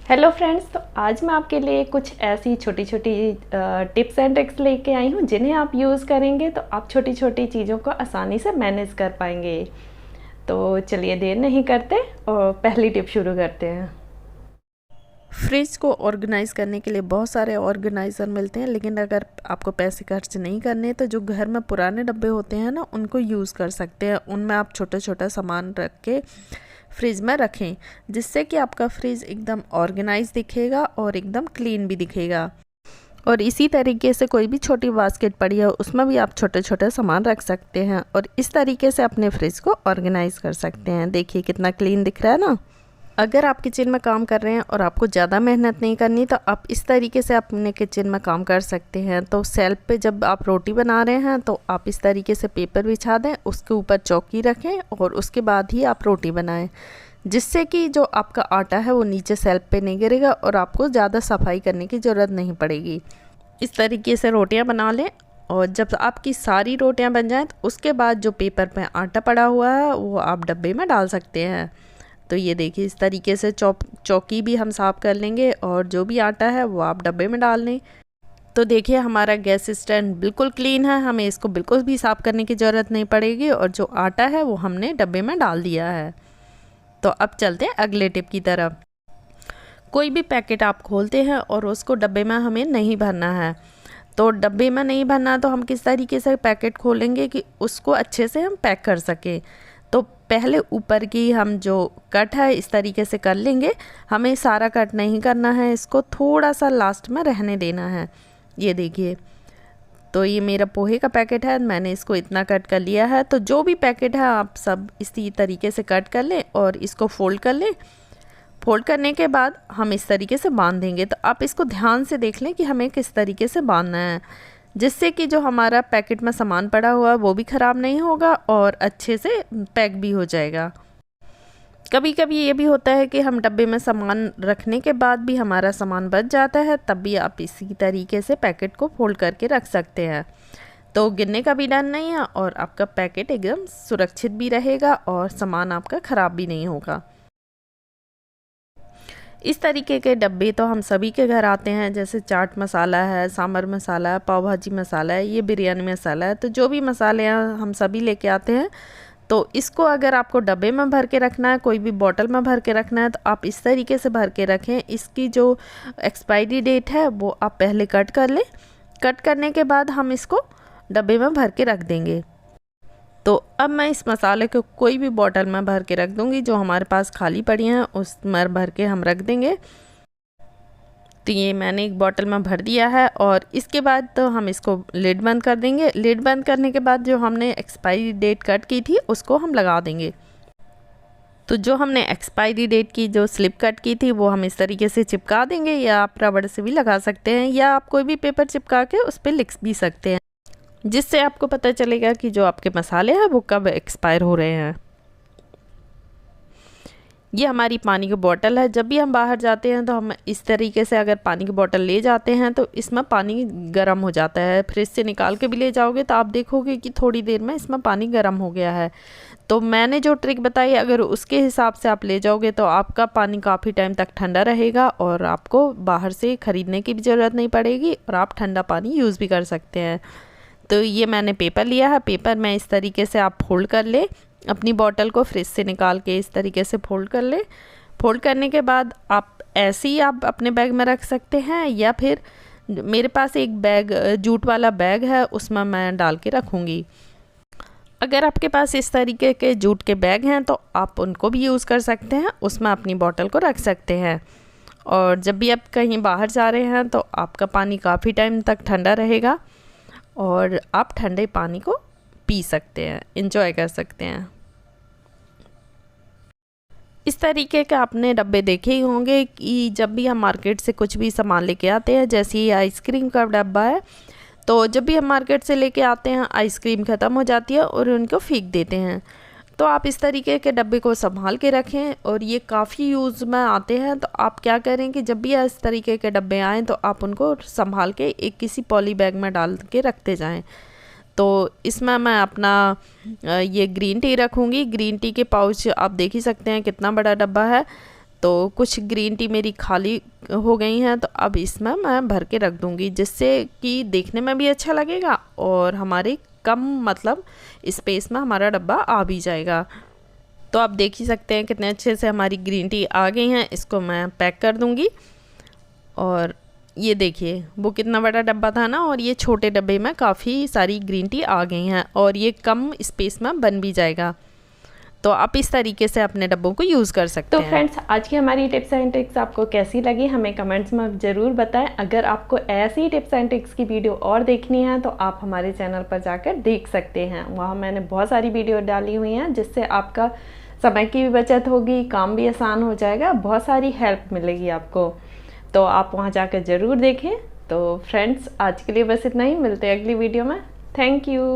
Hello friends, तो आज मैं आपके लिए कुछ ऐसी छोटी छोटी टिप्स एंड ट्रिक्स लेके आई हूँ जिन्हें आप यूज़ करेंगे तो आप छोटी छोटी चीज़ों को आसानी से मैनेज कर पाएंगे। तो चलिए देर नहीं करते और पहली टिप शुरू करते हैं। फ्रिज को ऑर्गेनाइज़ करने के लिए बहुत सारे ऑर्गेनाइज़र मिलते हैं, लेकिन अगर आपको पैसे खर्च नहीं करने तो जो घर में पुराने डब्बे होते हैं ना, उनको यूज़ कर सकते हैं। उनमें आप छोटा छोटा सामान रख के फ्रिज में रखें, जिससे कि आपका फ्रिज एकदम ऑर्गेनाइज दिखेगा और एकदम क्लीन भी दिखेगा। और इसी तरीके से कोई भी छोटी बास्केट पड़ी है उसमें भी आप छोटे छोटे सामान रख सकते हैं और इस तरीके से अपने फ्रिज को ऑर्गेनाइज़ कर सकते हैं। देखिए कितना क्लीन दिख रहा है ना। अगर आप किचन में काम कर रहे हैं और आपको ज़्यादा मेहनत नहीं करनी, तो आप इस तरीके से अपने किचन में काम कर सकते हैं। तो सेल्फ पे जब आप रोटी बना रहे हैं तो आप इस तरीके से पेपर बिछा दें, उसके ऊपर चौकी रखें और उसके बाद ही आप रोटी बनाएं, जिससे कि जो आपका आटा है वो नीचे सेल्फ पे नहीं गिरेगा और आपको ज़्यादा सफाई करने की ज़रूरत नहीं पड़ेगी। इस तरीके से रोटियाँ बना लें और जब आपकी सारी रोटियाँ बन जाएँ तो उसके बाद जो पेपर पे आटा पड़ा हुआ है वो आप डब्बे में डाल सकते हैं। तो ये देखिए इस तरीके से चौकी भी हम साफ़ कर लेंगे और जो भी आटा है वो आप डब्बे में डाल लें। तो देखिए हमारा गैस स्टैंड बिल्कुल क्लीन है, हमें इसको बिल्कुल भी साफ़ करने की ज़रूरत नहीं पड़ेगी और जो आटा है वो हमने डब्बे में डाल दिया है। तो अब चलते हैं अगले टिप की तरफ। कोई भी पैकेट आप खोलते हैं और उसको डब्बे में हमें नहीं भरना है। तो डब्बे में नहीं भरना तो हम किस तरीके से पैकेट खोलेंगे कि उसको अच्छे से हम पैक कर सकें। तो पहले ऊपर की हम जो कट है इस तरीके से कर लेंगे। हमें सारा कट नहीं करना है, इसको थोड़ा सा लास्ट में रहने देना है। ये देखिए, तो ये मेरा पोहे का पैकेट है, मैंने इसको इतना कट कर लिया है। तो जो भी पैकेट है आप सब इसी तरीके से कट कर लें और इसको फोल्ड कर लें। फोल्ड करने के बाद हम इस तरीके से बांध देंगे। तो आप इसको ध्यान से देख लें कि हमें किस तरीके से बांधना है, जिससे कि जो हमारा पैकेट में सामान पड़ा हुआ है वो भी ख़राब नहीं होगा और अच्छे से पैक भी हो जाएगा। कभी कभी ये भी होता है कि हम डब्बे में सामान रखने के बाद भी हमारा सामान बच जाता है, तब भी आप इसी तरीके से पैकेट को फोल्ड करके रख सकते हैं। तो गिरने का भी डर नहीं है और आपका पैकेट एकदम सुरक्षित भी रहेगा और सामान आपका ख़राब भी नहीं होगा। इस तरीके के डब्बे तो हम सभी के घर आते हैं, जैसे चाट मसाला है, सांभर मसाला है, पाव भाजी मसाला है, ये बिरयानी मसाला है। तो जो भी मसाले हैं हम सभी लेके आते हैं। तो इसको अगर आपको डब्बे में भर के रखना है, कोई भी बॉटल में भर के रखना है, तो आप इस तरीके से भर के रखें। इसकी जो एक्सपायरी डेट है वो आप पहले कट कर लें। कट करने के बाद हम इसको डब्बे में भर के रख देंगे। तो अब मैं इस मसाले को कोई भी बॉटल में भर के रख दूंगी, जो हमारे पास खाली पड़ी हैं उसमें भर के हम रख देंगे। तो ये मैंने एक बॉटल में भर दिया है और इसके बाद तो हम इसको लिड बंद कर देंगे। लिड बंद करने के बाद जो हमने एक्सपायरी डेट कट की थी उसको हम लगा देंगे। तो जो हमने एक्सपायरी डेट की जो स्लिप कट की थी वो हम इस तरीके से चिपका देंगे, या आप रबड़ से भी लगा सकते हैं, या आप कोई भी पेपर चिपका के उस पर लिख भी सकते हैं, जिससे आपको पता चलेगा कि जो आपके मसाले हैं वो कब एक्सपायर हो रहे हैं। ये हमारी पानी की बोतल है। जब भी हम बाहर जाते हैं तो हम इस तरीके से अगर पानी की बोतल ले जाते हैं तो इसमें पानी गर्म हो जाता है। फ्रिज से निकाल के भी ले जाओगे तो आप देखोगे कि थोड़ी देर में इसमें पानी गर्म हो गया है। तो मैंने जो ट्रिक बताई, अगर उसके हिसाब से आप ले जाओगे तो आपका पानी काफ़ी टाइम तक ठंडा रहेगा और आपको बाहर से ख़रीदने की भी ज़रूरत नहीं पड़ेगी और आप ठंडा पानी यूज़ भी कर सकते हैं। तो ये मैंने पेपर लिया है। पेपर में इस तरीके से आप फोल्ड कर ले, अपनी बॉटल को फ्रिज से निकाल के इस तरीके से फोल्ड कर ले। फोल्ड करने के बाद आप ऐसे ही आप अपने बैग में रख सकते हैं, या फिर मेरे पास एक बैग जूट वाला बैग है उसमें मैं डाल के रखूँगी। अगर आपके पास इस तरीके के जूट के बैग हैं तो आप उनको भी यूज़ कर सकते हैं, उसमें अपनी बॉटल को रख सकते हैं। और जब भी आप कहीं बाहर जा रहे हैं तो आपका पानी काफ़ी टाइम तक ठंडा रहेगा और आप ठंडे पानी को पी सकते हैं, इंजॉय कर सकते हैं। इस तरीके के आपने डब्बे देखे ही होंगे कि जब भी हम मार्केट से कुछ भी सामान लेके आते हैं, जैसे ये आइसक्रीम का डब्बा है, तो जब भी हम मार्केट से लेके आते हैं आइसक्रीम ख़त्म हो जाती है और उनको फेंक देते हैं। तो आप इस तरीके के डब्बे को संभाल के रखें और ये काफ़ी यूज़ में आते हैं। तो आप क्या करें कि जब भी इस तरीके के डब्बे आएँ तो आप उनको संभाल के एक किसी पॉली बैग में डाल के रखते जाएं। तो इसमें मैं अपना ये ग्रीन टी रखूँगी। ग्रीन टी के पाउच आप देख ही सकते हैं कितना बड़ा डब्बा है। तो कुछ ग्रीन टी मेरी खाली हो गई हैं, तो अब इसमें मैं भर के रख दूँगी, जिससे कि देखने में भी अच्छा लगेगा और हमारे कम मतलब स्पेस में हमारा डब्बा आ भी जाएगा। तो आप देख ही सकते हैं कितने अच्छे से हमारी ग्रीन टी आ गई हैं। इसको मैं पैक कर दूँगी और ये देखिए वो कितना बड़ा डब्बा था ना, और ये छोटे डब्बे में काफ़ी सारी ग्रीन टी आ गई हैं और ये कम स्पेस में बन भी जाएगा। तो आप इस तरीके से अपने डब्बों को यूज़ कर सकते हैं। तो फ्रेंड्स, आज की हमारी टिप्स एंड ट्रिक्स आपको कैसी लगी हमें कमेंट्स में ज़रूर बताएं। अगर आपको ऐसी टिप्स एंड ट्रिक्स की वीडियो और देखनी है तो आप हमारे चैनल पर जाकर देख सकते हैं। वहाँ मैंने बहुत सारी वीडियो डाली हुई हैं, जिससे आपका समय की भी बचत होगी, काम भी आसान हो जाएगा, बहुत सारी हेल्प मिलेगी आपको। तो आप वहाँ जाकर ज़रूर देखें। तो फ्रेंड्स, आज के लिए बस इतना ही, मिलते हैं अगली वीडियो में। Thank you.